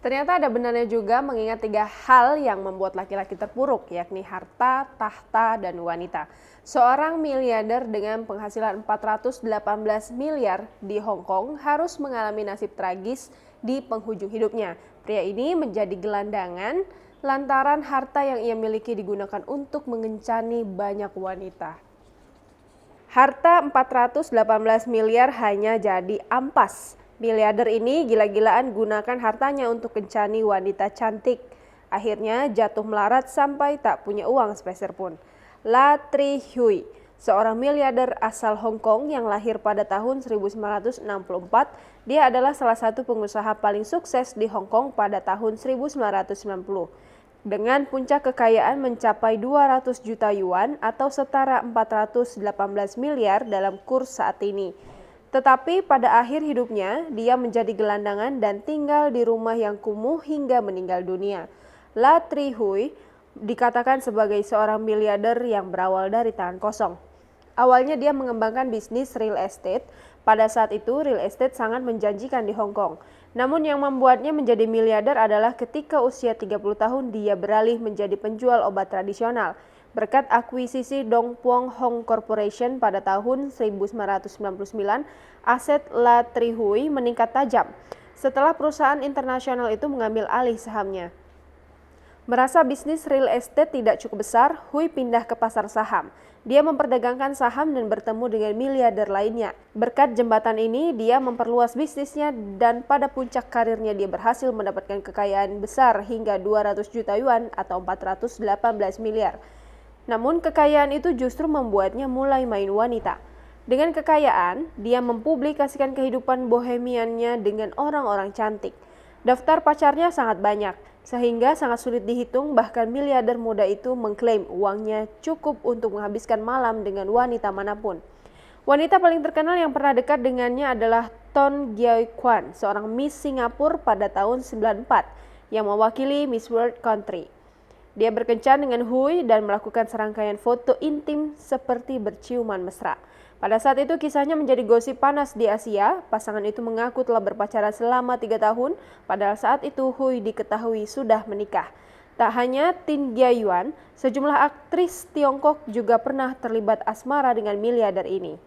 Ternyata ada benarnya juga mengingat 3 hal yang membuat laki-laki terpuruk, yakni harta, tahta, dan wanita. Seorang miliarder dengan penghasilan 418 miliar di Hong Kong harus mengalami nasib tragis di penghujung hidupnya. Pria ini menjadi gelandangan lantaran harta yang ia miliki digunakan untuk mengencani banyak wanita. Harta 418 miliar hanya jadi ampas. Miliarder ini gila-gilaan gunakan hartanya untuk kencani wanita cantik. Akhirnya jatuh melarat sampai tak punya uang sepeser pun. La Tri Hui, seorang miliarder asal Hong Kong yang lahir pada tahun 1964, dia adalah salah satu pengusaha paling sukses di Hong Kong pada tahun 1990. Dengan puncak kekayaan mencapai 200 juta yuan atau setara 418 miliar dalam kurs saat ini. Tetapi pada akhir hidupnya, dia menjadi gelandangan dan tinggal di rumah yang kumuh hingga meninggal dunia. La Tri Hui dikatakan sebagai seorang miliarder yang berawal dari tangan kosong. Awalnya dia mengembangkan bisnis real estate. Pada saat itu, real estate sangat menjanjikan di Hong Kong. Namun yang membuatnya menjadi miliarder adalah ketika usia 30 tahun dia beralih menjadi penjual obat tradisional. Berkat akuisisi Dong Puong Hong Corporation pada tahun 1999, aset La Tri Hui meningkat tajam setelah perusahaan internasional itu mengambil alih sahamnya. Merasa bisnis real estate tidak cukup besar, Hui pindah ke pasar saham. Dia memperdagangkan saham dan bertemu dengan miliarder lainnya. Berkat jembatan ini, dia memperluas bisnisnya dan pada puncak karirnya dia berhasil mendapatkan kekayaan besar hingga 200 juta yuan atau 418 miliar. Namun kekayaan itu justru membuatnya mulai main wanita. Dengan kekayaan, dia mempublikasikan kehidupan bohemiannya dengan orang-orang cantik. Daftar pacarnya sangat banyak, sehingga sangat sulit dihitung, bahkan miliarder muda itu mengklaim uangnya cukup untuk menghabiskan malam dengan wanita manapun. Wanita paling terkenal yang pernah dekat dengannya adalah Ton Gyoi Kwan, seorang Miss Singapura pada tahun 1994 yang mewakili Miss World Country. Dia berkencan dengan Hui dan melakukan serangkaian foto intim seperti berciuman mesra. Pada saat itu kisahnya menjadi gosip panas di Asia. Pasangan itu mengaku telah berpacaran selama 3 tahun, padahal saat itu Hui diketahui sudah menikah. Tak hanya Tin Gyayuan, sejumlah aktris Tiongkok juga pernah terlibat asmara dengan miliarder ini.